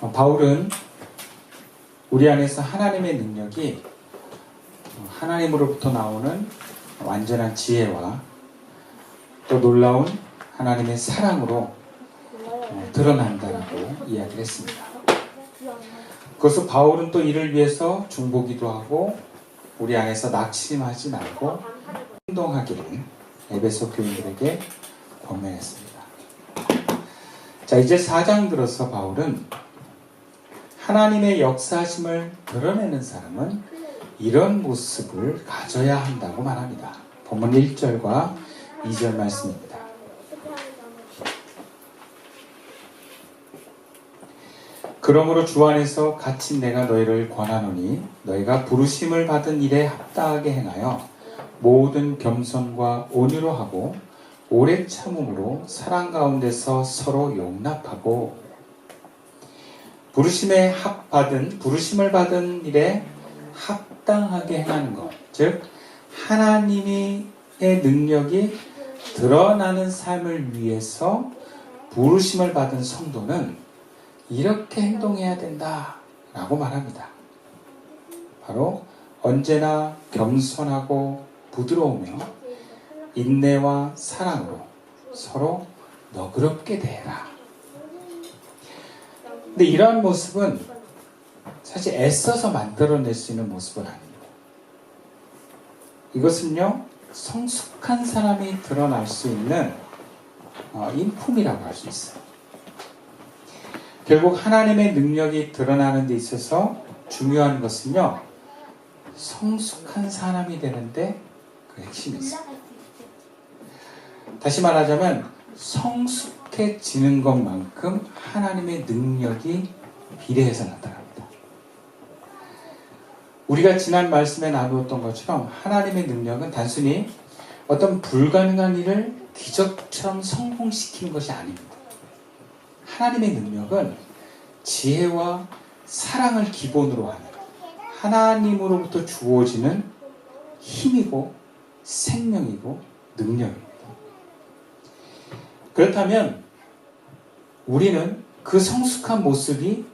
바울은 우리 안에서 하나님의 능력이 하나님으로부터 나오는 완전한 지혜와 또 놀라운 하나님의 사랑으로 드러난다라고 이야기를 했습니다. 그것을 바울은 또 이를 위해서 중보기도 하고 우리 안에서 낙심하지 말고 행동하기를 에베소 교인들에게 권면했습니다. 자, 이제 4장 들어서 바울은 하나님의 역사하심을 드러내는 사람은 이런 모습을 가져야 한다고 말합니다. 본문 1절과 2절 말씀입니다. 그러므로 주 안에서 갇힌 내가 너희를 권하노니 너희가 부르심을 받은 일에 합당하게 행하여 모든 겸손과 온유로 하고 오래 참음으로 사랑 가운데서 서로 용납하고 부르심을 받은 일에 합당하게 행하는 것, 즉 하나님의 능력이 드러나는 삶을 위해서 부르심을 받은 성도는 이렇게 행동해야 된다라고 말합니다. 바로 언제나 겸손하고 부드러우며 인내와 사랑으로 서로 너그럽게 대해라. 근데 이러한 모습은 사실 애써서 만들어낼 수 있는 모습은 아닙니다. 이것은요, 성숙한 사람이 드러날 수 있는 인품이라고 할 수 있어요. 결국 하나님의 능력이 드러나는 데 있어서 중요한 것은요, 성숙한 사람이 되는데 그 핵심이 있습니다. 다시 말하자면 성숙해지는 것만큼 하나님의 능력이 비례해서 나타납니다. 우리가 지난 말씀에 나누었던 것처럼 하나님의 능력은 단순히 어떤 불가능한 일을 기적처럼 성공시키는 것이 아닙니다. 하나님의 능력은 지혜와 사랑을 기본으로 하는 하나님으로부터 주어지는 힘이고 생명이고 능력입니다. 그렇다면 우리는 그 성숙한 모습이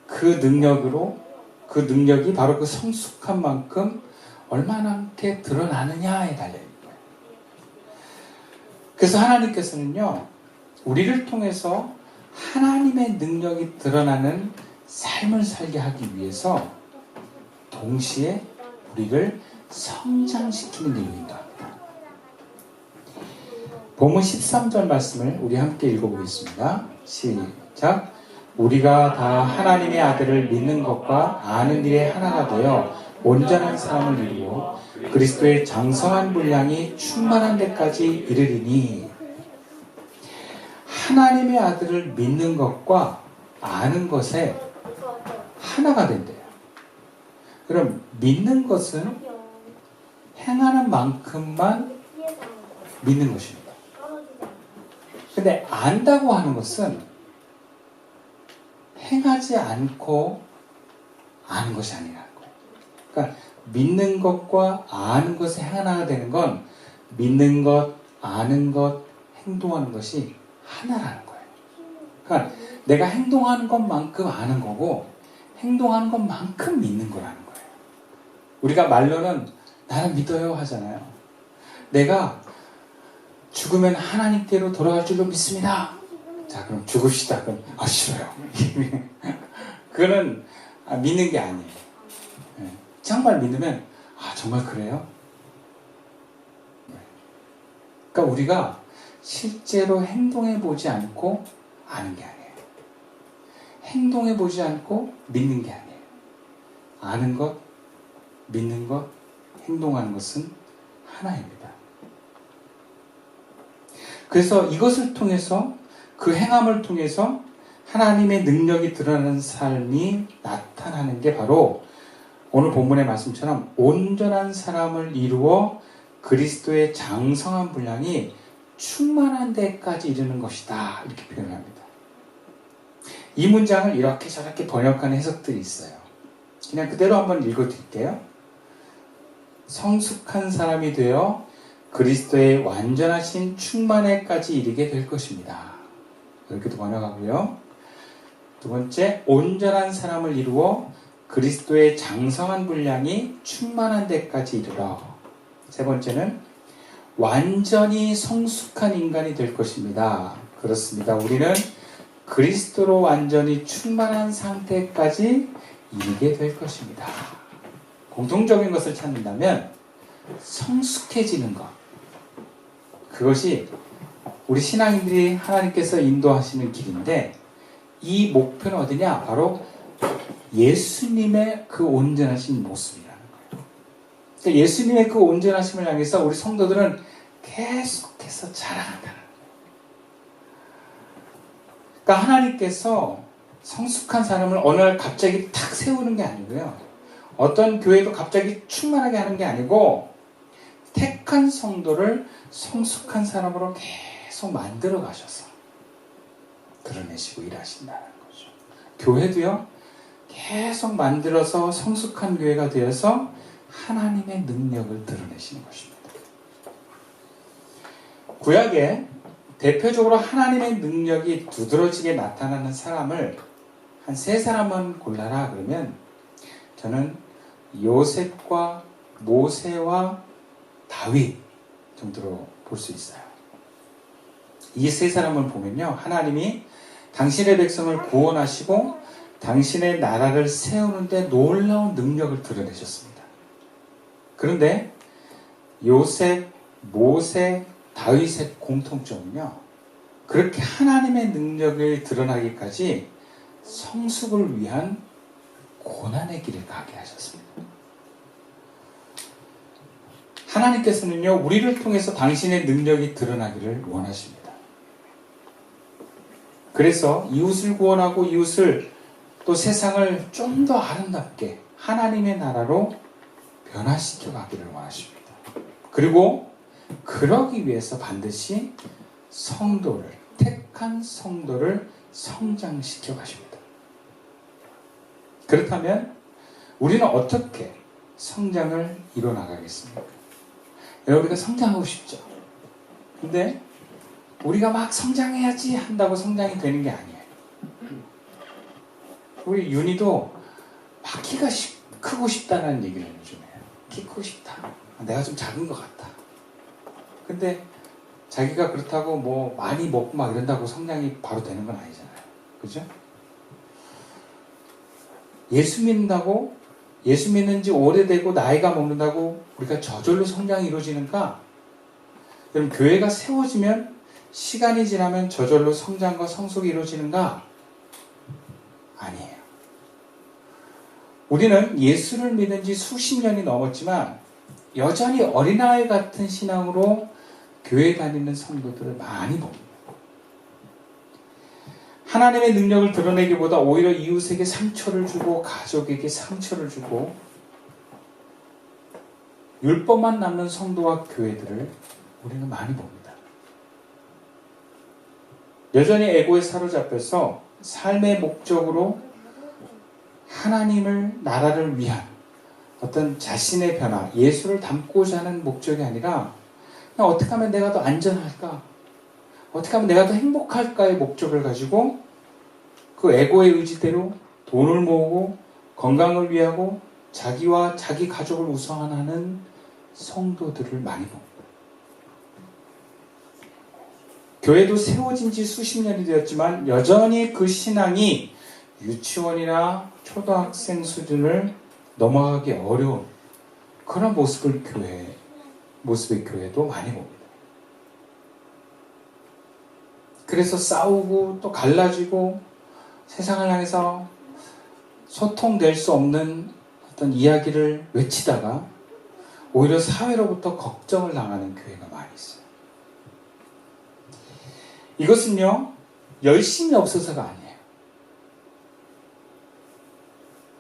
그 능력이 바로 그 성숙한 만큼 얼마나 드러나느냐에 달려있는 거예요. 그래서 하나님께서는요, 우리를 통해서 하나님의 능력이 드러나는 삶을 살게 하기 위해서 동시에 우리를 성장시키는 일입니다. 본문 13절 말씀을 우리 함께 읽어보겠습니다. 시작. 우리가 다 하나님의 아들을 믿는 것과 아는 일에 하나가 되어 온전한 사람을 이루어 그리스도의 장성한 분량이 충만한 데까지 이르리니, 하나님의 아들을 믿는 것과 아는 것에 하나가 된대요. 그럼 믿는 것은 행하는 만큼만 믿는 것입니다. 근데 안다고 하는 것은 행하지 않고 아는 것이 아니라는 거예요. 그러니까 믿는 것과 아는 것이 하나가 되는 건 믿는 것, 아는 것, 행동하는 것이 하나라는 거예요. 그러니까 내가 행동하는 것만큼 아는 거고 행동하는 것만큼 믿는 거라는 거예요. 우리가 말로는 나는 믿어요 하잖아요. 내가 죽으면 하나님께로 돌아갈 줄로 믿습니다. 자, 그럼 죽읍시다. 그럼 싫어요. 그거는 믿는 게 아니에요. 정말 믿으면 정말 그래요? 그러니까 우리가 실제로 행동해보지 않고 아는 게 아니에요. 행동해보지 않고 믿는 게 아니에요. 아는 것, 믿는 것, 행동하는 것은 하나입니다. 그래서 이것을 통해서, 그 행함을 통해서 하나님의 능력이 드러나는 삶이 나타나는 게 바로 오늘 본문의 말씀처럼 온전한 사람을 이루어 그리스도의 장성한 분량이 충만한 데까지 이르는 것이다, 이렇게 표현합니다. 이 문장을 이렇게 저렇게 번역하는 해석들이 있어요. 그냥 그대로 한번 읽어드릴게요. 성숙한 사람이 되어 그리스도의 완전하신 충만에까지 이르게 될 것입니다. 이렇게도 번역하고요. 두 번째, 온전한 사람을 이루어 그리스도의 장성한 분량이 충만한 데까지 이르러. 세 번째는 완전히 성숙한 인간이 될 것입니다. 그렇습니다. 우리는 그리스도로 완전히 충만한 상태까지 이르게 될 것입니다. 공통적인 것을 찾는다면 성숙해지는 것. 그것이 우리 신앙인들이 하나님께서 인도하시는 길인데, 이 목표는 어디냐? 바로 예수님의 그 온전하신 모습이라는 거예요. 그러니까 예수님의 그 온전하심을 향해서 우리 성도들은 계속해서 자라간다는 거예요. 그러니까 하나님께서 성숙한 사람을 어느 날 갑자기 탁 세우는 게 아니고요. 어떤 교회도 갑자기 충만하게 하는 게 아니고, 택한 성도를 성숙한 사람으로 계속 만들어 가셔서 드러내시고 일하신다는 거죠. 교회도요, 계속 만들어서 성숙한 교회가 되어서 하나님의 능력을 드러내시는 것입니다. 구약에 대표적으로 하나님의 능력이 두드러지게 나타나는 사람을 한 세 사람만 골라라 그러면 저는 요셉과 모세와 다윗 정도로 볼 수 있어요. 이 세 사람을 보면요, 하나님이 당신의 백성을 구원하시고 당신의 나라를 세우는데 놀라운 능력을 드러내셨습니다. 그런데 요셉, 모세, 다윗의 공통점은요, 그렇게 하나님의 능력을 드러나기까지 성숙을 위한 고난의 길을 가게 하셨습니다. 하나님께서는요, 우리를 통해서 당신의 능력이 드러나기를 원하십니다. 그래서 이웃을 구원하고 이웃을, 또 세상을 좀 더 아름답게 하나님의 나라로 변화시켜 가기를 원하십니다. 그리고 그러기 위해서 반드시 성도를, 택한 성도를 성장시켜 가십니다. 그렇다면 우리는 어떻게 성장을 이뤄나가겠습니까? 우리가 성장하고 싶죠. 근데 우리가 막 성장해야지 한다고 성장이 되는 게 아니에요. 우리 윤희도 막 키가 크고 싶다는 얘기를 요즘 해요. 키 크고 싶다. 내가 좀 작은 것 같다. 근데 자기가 그렇다고 뭐 많이 먹고 막 이런다고 성장이 바로 되는 건 아니잖아요. 그죠? 예수 믿는다고, 예수 믿는 지 오래되고 나이가 먹는다고 우리가 저절로 성장이 이루어지는가? 여러분, 교회가 세워지면, 시간이 지나면 저절로 성장과 성숙이 이루어지는가? 아니에요. 우리는 예수를 믿은 지 수십 년이 넘었지만 여전히 어린아이 같은 신앙으로 교회 다니는 성도들을 많이 봅니다. 하나님의 능력을 드러내기보다 오히려 이웃에게 상처를 주고 가족에게 상처를 주고 율법만 남는 성도와 교회들을 우리는 많이 봅니다. 여전히 에고에 사로잡혀서 삶의 목적으로 하나님을, 나라를 위한 어떤 자신의 변화, 예수를 담고자 하는 목적이 아니라 그냥 어떻게 하면 내가 더 안전할까? 어떻게 하면 내가 더 행복할까의 목적을 가지고 그 에고의 의지대로 돈을 모으고 건강을 위하고 자기와 자기 가족을 우선하는 성도들을 많이 봅니다. 교회도 세워진 지 수십 년이 되었지만 여전히 그 신앙이 유치원이나 초등학생 수준을 넘어가기 어려운 그런 모습의 교회도 많이 봅니다. 그래서 싸우고 또 갈라지고 세상을 향해서 소통될 수 없는 어떤 이야기를 외치다가 오히려 사회로부터 걱정을 당하는 교회가 많이 있어요. 이것은요, 열심이 없어서가 아니에요.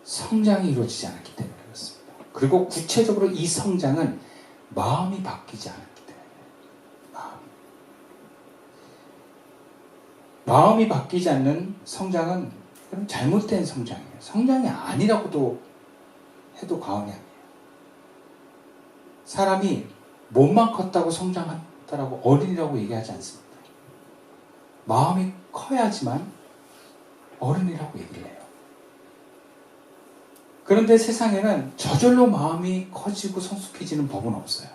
성장이 이루어지지 않았기 때문에 그렇습니다. 그리고 구체적으로 이 성장은 마음이 바뀌지 않았기 때문에. 마음이 바뀌지 않는 성장은 잘못된 성장이에요. 성장이 아니라고도 해도 과언이 아니에요. 사람이 몸만 컸다고 성장한다라고 어린이라고 얘기하지 않습니다. 마음이 커야지만 어른이라고 얘기를 해요. 그런데 세상에는 저절로 마음이 커지고 성숙해지는 법은 없어요.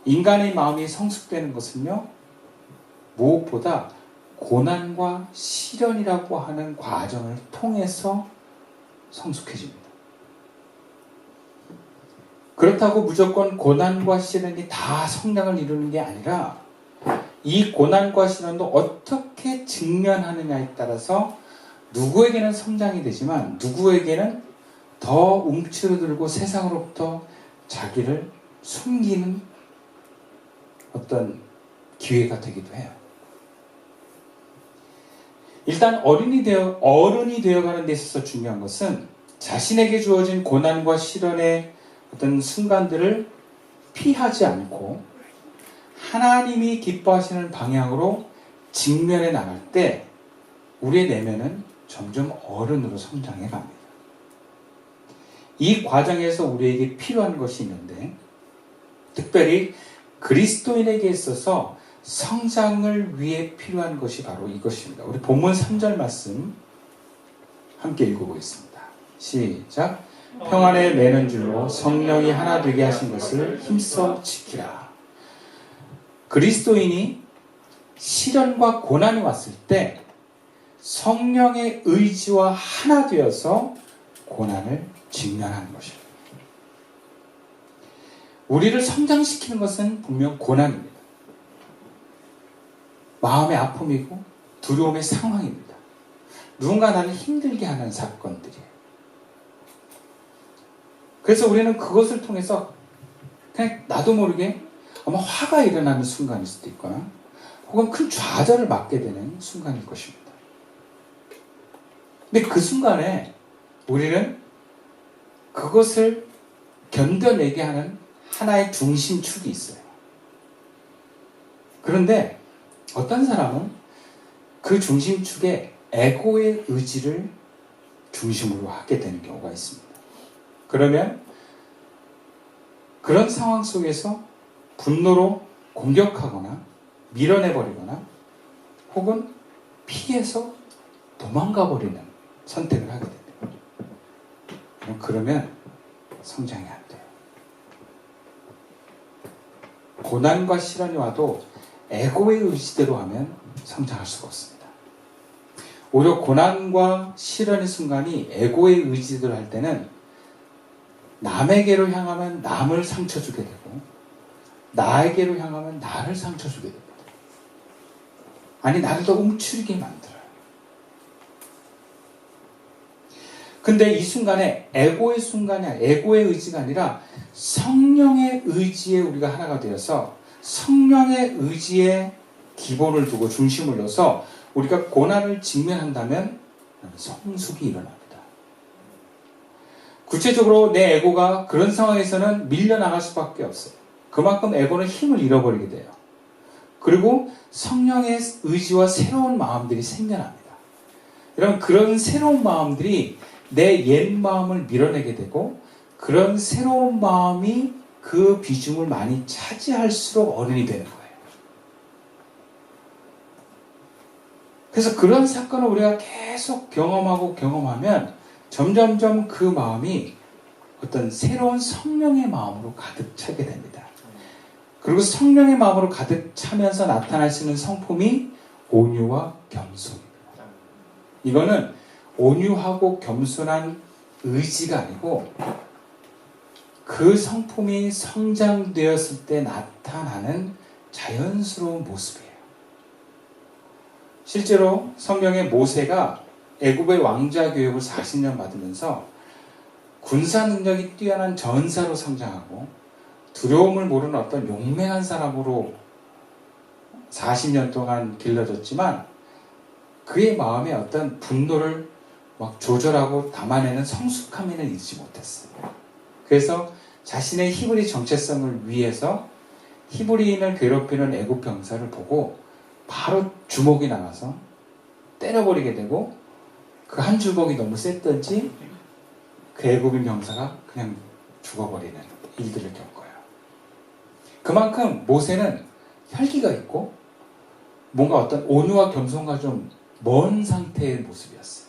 인간의 마음이 성숙되는 것은요, 무엇보다 고난과 시련이라고 하는 과정을 통해서 성숙해집니다. 그렇다고 무조건 고난과 시련이 다 성장을 이루는 게 아니라 이 고난과 시련도 어떻게 직면하느냐에 따라서 누구에게는 성장이 되지만 누구에게는 더 움츠러들고 세상으로부터 자기를 숨기는 어떤 기회가 되기도 해요. 일단 어른이 되어가는 데 있어서 중요한 것은 자신에게 주어진 고난과 시련의 어떤 순간들을 피하지 않고 하나님이 기뻐하시는 방향으로 직면해 나갈 때 우리의 내면은 점점 어른으로 성장해 갑니다. 이 과정에서 우리에게 필요한 것이 있는데 특별히 그리스도인에게 있어서 성장을 위해 필요한 것이 바로 이것입니다. 우리 본문 3절 말씀 함께 읽어보겠습니다. 시작. 평안에 매는 줄로 성령이 하나 되게 하신 것을 힘써 지키라. 그리스도인이 시련과 고난이 왔을 때 성령의 의지와 하나 되어서 고난을 직면하는 것입니다. 우리를 성장시키는 것은 분명 고난입니다. 마음의 아픔이고 두려움의 상황입니다. 누군가 나를 힘들게 하는 사건들이에요. 그래서 우리는 그것을 통해서 그냥 나도 모르게 아마 화가 일어나는 순간일 수도 있거나 혹은 큰 좌절을 맞게 되는 순간일 것입니다. 근데 그 순간에 우리는 그것을 견뎌내게 하는 하나의 중심축이 있어요. 그런데 어떤 사람은 그 중심축에 에고의 의지를 중심으로 하게 되는 경우가 있습니다. 그러면 그런 상황 속에서 분노로 공격하거나 밀어내버리거나 혹은 피해서 도망가버리는 선택을 하게 됩니다. 그러면 성장이 안 돼요. 고난과 시련이 와도 에고의 의지대로 하면 성장할 수가 없습니다. 오히려 고난과 시련의 순간이 에고의 의지대로 할 때는 남에게로 향하면 남을 상처 주게 되고 나에게로 향하면 나를 상처 주게 됩니다. 아니 나를 더 움츠리게 만들어요. 근데 이 순간에 에고의 순간이 아니라 에고의 의지가 아니라 성령의 의지에 우리가 하나가 되어서 성령의 의지에 기본을 두고 중심을 둬서 우리가 고난을 직면한다면 성숙이 일어납니다. 구체적으로 내 에고가 그런 상황에서는 밀려나갈 수밖에 없어요. 그만큼 에고는 힘을 잃어버리게 돼요. 그리고 성령의 의지와 새로운 마음들이 생겨납니다. 여러분 그런 새로운 마음들이 내 옛 마음을 밀어내게 되고 그런 새로운 마음이 그 비중을 많이 차지할수록 어른이 되는 거예요. 그래서 그런 사건을 우리가 계속 경험하면 점점점 그 마음이 어떤 새로운 성령의 마음으로 가득 차게 됩니다. 그리고 성령의 마음으로 가득 차면서 나타날 수 있는 성품이 온유와 겸손입니다. 이거는 온유하고 겸손한 의지가 아니고 그 성품이 성장되었을 때 나타나는 자연스러운 모습이에요. 실제로 성경에 모세가 애굽의 왕자 교육을 40년 받으면서 군사 능력이 뛰어난 전사로 성장하고 두려움을 모르는 어떤 용맹한 사람으로 40년 동안 길러졌지만 그의 마음에 어떤 분노를 막 조절하고 담아내는 성숙함에는 이르지 못했어요. 그래서 자신의 히브리 정체성을 위해서 히브리인을 괴롭히는 애굽 병사를 보고 바로 주먹이 나가서 때려버리게 되고 그 한 주먹이 너무 셌던지 그 애굽인 병사가 그냥 죽어버리는 일들을 겪어요. 그만큼 모세는 혈기가 있고 뭔가 어떤 온유와 겸손과 좀 먼 상태의 모습이었어요.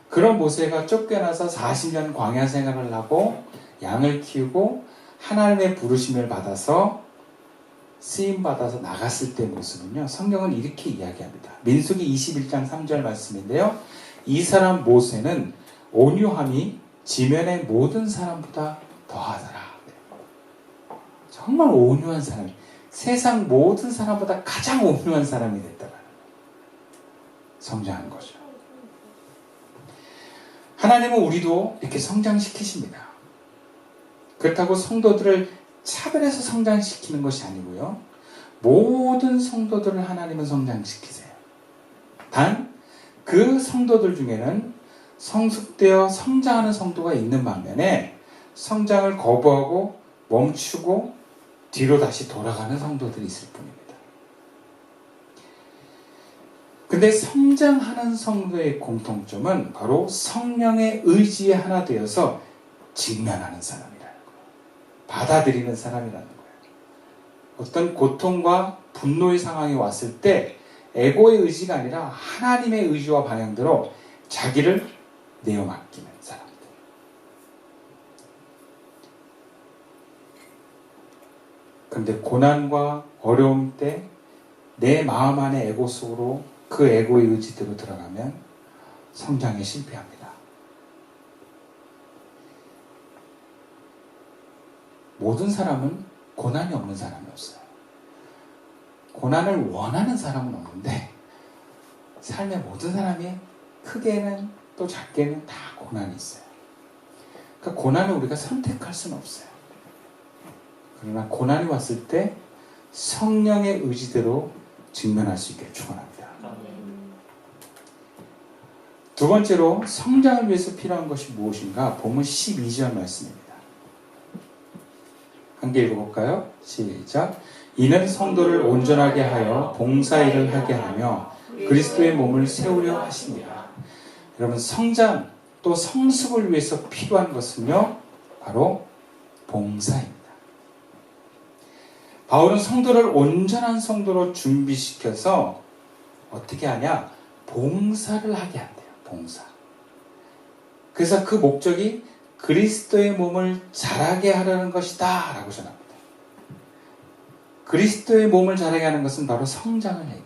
그런 모세가 쫓겨나서 40년 광야 생활을 하고 양을 키우고 하나님의 부르심을 받아서 쓰임받아서 나갔을 때 모습은요, 성경은 이렇게 이야기합니다. 민수기 21장 3절 말씀인데요. 이 사람 모세는 온유함이 지면의 모든 사람보다 더하더라. 정말 온유한 사람, 세상 모든 사람보다 가장 온유한 사람이 됐다라는 거예요. 성장한 거죠. 하나님은 우리도 이렇게 성장시키십니다. 그렇다고 성도들을 차별해서 성장시키는 것이 아니고요. 모든 성도들을 하나님은 성장시키세요. 단, 그 성도들 중에는 성숙되어 성장하는 성도가 있는 반면에 성장을 거부하고 멈추고 뒤로 다시 돌아가는 성도들이 있을 뿐입니다. 근데 성장하는 성도의 공통점은 바로 성령의 의지에 하나 되어서 직면하는 사람이라는 거예요. 받아들이는 사람이라는 거예요. 어떤 고통과 분노의 상황이 왔을 때 에고의 의지가 아니라 하나님의 의지와 방향대로 자기를 내어 맡기는 사람들. 그런데 고난과 어려움 때 내 마음 안의 에고 속으로 그 에고의 의지대로 들어가면 성장에 실패합니다. 모든 사람은 고난이 없는 사람이 없어요. 고난을 원하는 사람은 없는데 삶의 모든 사람이 크게는 또 작게는 다 고난이 있어요. 그러니까 고난을 우리가 선택할 수는 없어요. 그러나 고난이 왔을 때 성령의 의지대로 직면할 수 있기를 축원합니다. 두 번째로 성장을 위해서 필요한 것이 무엇인가? 본문 12절 말씀입니다. 함께 읽어볼까요? 시작. 이는 성도를 온전하게 하여 봉사일을 하게 하며 그리스도의 몸을 세우려 하십니다. 여러분, 성장 또 성숙을 위해서 필요한 것은요, 바로 봉사입니다. 바울은 성도를 온전한 성도로 준비시켜서 어떻게 하냐? 봉사를 하게 한대요. 봉사. 그래서 그 목적이 그리스도의 몸을 자라게 하려는 것이다 라고 전합니다. 그리스도의 몸을 자라게 하는 것은 바로 성장을 얘기해요.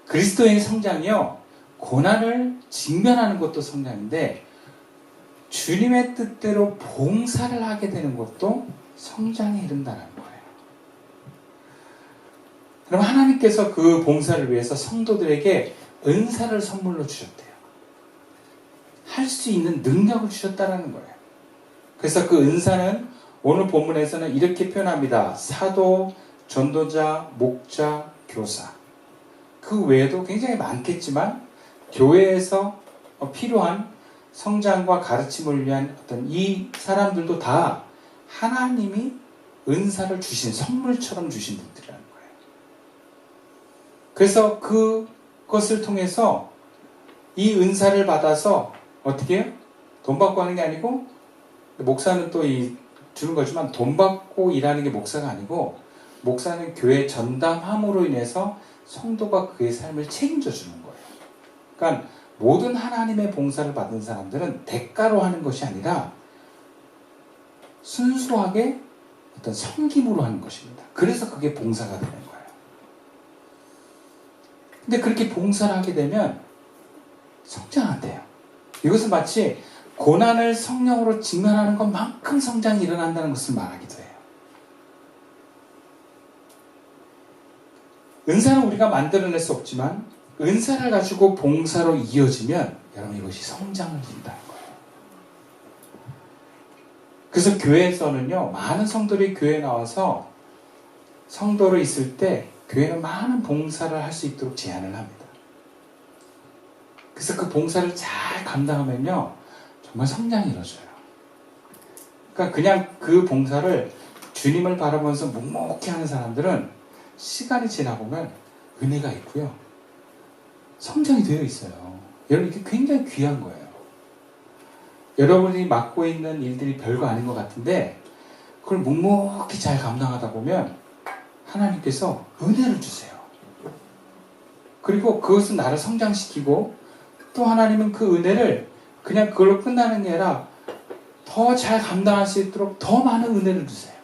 그리스도의 성장이요, 고난을 직면하는 것도 성장인데 주님의 뜻대로 봉사를 하게 되는 것도 성장에 이른다는 거예요. 그럼 하나님께서 그 봉사를 위해서 성도들에게 은사를 선물로 주셨대요. 할 수 있는 능력을 주셨다는 거예요. 그래서 그 은사는 오늘 본문에서는 이렇게 표현합니다. 사도, 전도자, 목자, 교사. 그 외에도 굉장히 많겠지만 교회에서 필요한 성장과 가르침을 위한 어떤 이 사람들도 다 하나님이 은사를 주신, 선물처럼 주신 분들이라는 거예요. 그래서 그것을 통해서 이 은사를 받아서 어떻게 해요? 돈 받고 하는 게 아니고, 목사는 또 주는 거지만 돈 받고 일하는 게 목사가 아니고, 목사는 교회 전담함으로 인해서 성도가 그의 삶을 책임져 주는 거예요. 그러니까 모든 하나님의 봉사를 받은 사람들은 대가로 하는 것이 아니라 순수하게 어떤 섬김으로 하는 것입니다. 그래서 그게 봉사가 되는 거예요. 근데 그렇게 봉사를 하게 되면 성장한대요. 이것은 마치 고난을 성령으로 직면하는 것만큼 성장이 일어난다는 것을 말하기도 해요. 은사는 우리가 만들어낼 수 없지만 은사를 가지고 봉사로 이어지면 여러분 이것이 성장을 이룬다는 거예요. 그래서 교회에서는요, 많은 성도들이 교회에 나와서 성도로 있을 때 교회는 많은 봉사를 할 수 있도록 제안을 합니다. 그래서 그 봉사를 잘 감당하면요, 정말 성장이 이루어져요. 그러니까 그냥 그 봉사를 주님을 바라보면서 묵묵히 하는 사람들은 시간이 지나보면 은혜가 있고요, 성장이 되어 있어요. 여러분, 이게 굉장히 귀한 거예요. 여러분이 맡고 있는 일들이 별거 아닌 것 같은데 그걸 묵묵히 잘 감당하다 보면 하나님께서 은혜를 주세요. 그리고 그것은 나를 성장시키고 또 하나님은 그 은혜를 그냥 그걸로 끝나는 게 아니라 더 잘 감당할 수 있도록 더 많은 은혜를 주세요.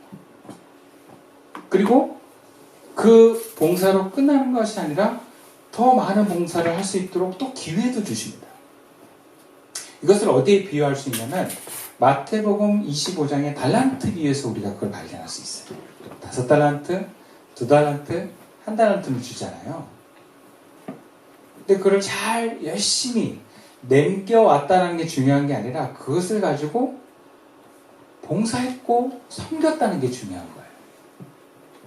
그리고 그 봉사로 끝나는 것이 아니라 더 많은 봉사를 할 수 있도록 또 기회도 주십니다. 이것을 어디에 비유할 수 있냐면 마태복음 25장의 달란트 비유에서 우리가 그걸 발견할 수 있어요. 5달란트, 2달란트, 1달란트를 주잖아요. 근데 그걸 잘 열심히 남겨왔다는 게 중요한 게 아니라 그것을 가지고 봉사했고 섬겼다는 게 중요한 거예요.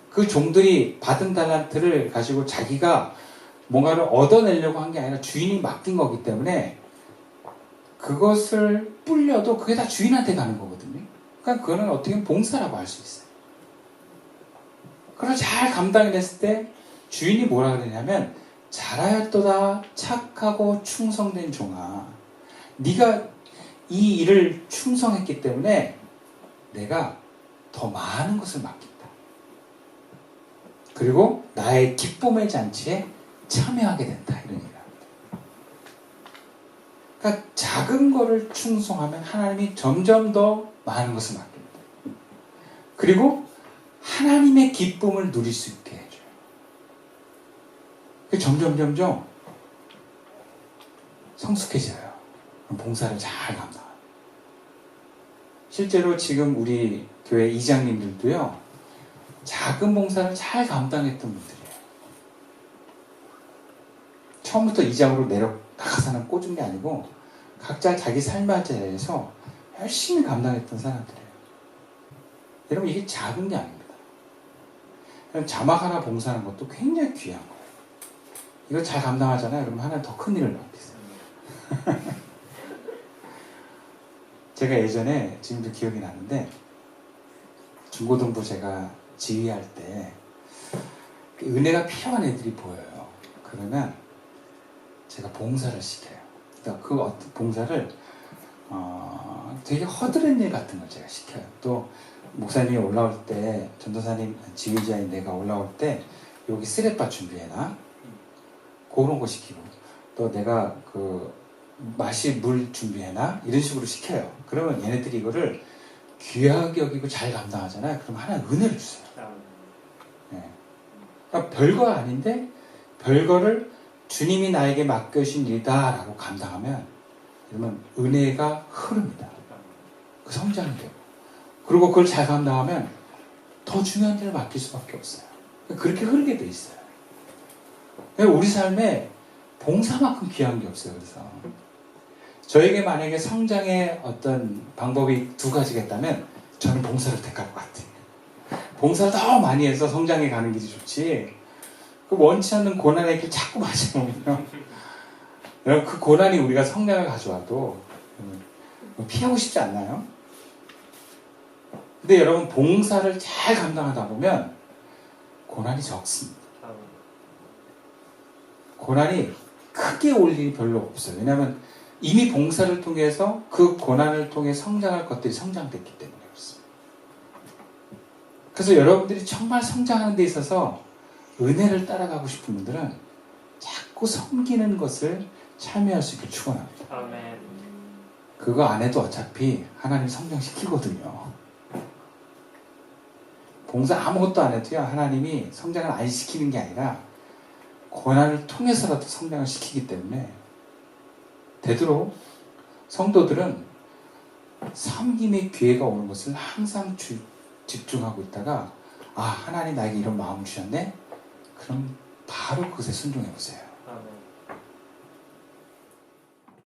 그 종들이 받은 달란트를 가지고 자기가 뭔가를 얻어내려고 한 게 아니라 주인이 맡긴 거기 때문에 그것을 불려도 그게 다 주인한테 가는 거거든요. 그러니까 그거는 어떻게 보면 봉사라고 할 수 있어요. 그걸 잘 감당해냈을 때 주인이 뭐라 그러냐면 잘하였도다 착하고 충성된 종아, 네가 이 일을 충성했기 때문에 내가 더 많은 것을 맡긴다. 그리고 나의 기쁨의 잔치에 참여하게 된다. 이런 얘기를 합니다. 그러니까 작은 거를 충성하면 하나님이 점점 더 많은 것을 맡깁니다. 그리고 하나님의 기쁨을 누릴 수 있게 해줘요. 점점 성숙해져요. 봉사를 잘 감당합니다. 실제로 지금 우리 교회 이장님들도요, 작은 봉사를 잘 감당했던 분들이에요. 처음부터 이장으로 내려가서는 꽂은 게 아니고 각자 자기 삶의 자리에서 열심히 감당했던 사람들이에요. 여러분, 이게 작은 게 아닙니다. 자막 하나 봉사하는 것도 굉장히 귀한 거예요. 이거 잘 감당하잖아요. 그러면 하나 더 큰 일을 맡기세요. 제가 예전에 지금도 기억이 나는데 중고등부 제가 지휘할 때 은혜가 필요한 애들이 보여요. 그러면 제가 봉사를 시켜요. 그러니까 그 어떤 봉사를 되게 허드렛 일 같은 걸 제가 시켜요. 또 목사님이 올라올 때, 전도사님 지휘자인 내가 올라올 때 여기 쓰레빠 준비해놔. 그런 거 시키고, 또 내가 마실 물 준비해놔. 이런 식으로 시켜요. 그러면 얘네들이 이거를 귀하게 여기고 잘 감당하잖아요. 그럼 하나 은혜를 주세요. 네. 그러니까 별거 아닌데 별거를 주님이 나에게 맡겨주신 일이다 라고 감당하면 그러면 은혜가 흐릅니다. 그 성장이 되고, 그리고 그걸 잘 감당하면 더 중요한 일을 맡길 수밖에 없어요. 그렇게 흐르게 돼 있어요. 우리 삶에 봉사만큼 귀한 게 없어요. 그래서 저에게 만약에 성장의 어떤 방법이 2가지가 있다면 저는 봉사를 택할 것 같아요. 봉사를 더 많이 해서 성장해 가는 길이 좋지, 그 원치 않는 고난의 길 자꾸 맞으면 여러분, 그 고난이 우리가 성장을 가져와도 피하고 싶지 않나요? 근데 여러분, 봉사를 잘 감당하다 보면 고난이 적습니다. 고난이 크게 올 일이 별로 없어요. 왜냐하면 이미 봉사를 통해서 그 고난을 통해 성장할 것들이 성장됐기 때문에 그렇습니다. 그래서 여러분들이 정말 성장하는 데 있어서 은혜를 따라가고 싶은 분들은 자꾸 섬기는 것을 참여할 수 있게 축원합니다. 아멘. 그거 안 해도 어차피 하나님 성장시키거든요. 봉사 아무것도 안 해도요, 하나님이 성장을 안 시키는 게 아니라 고난을 통해서라도 성장을 시키기 때문에 되도록 성도들은 섬김의 기회가 오는 것을 항상 집중하고 있다가, 아, 하나님 나에게 이런 마음을 주셨네? 그럼 바로 그것에 순종해 보세요.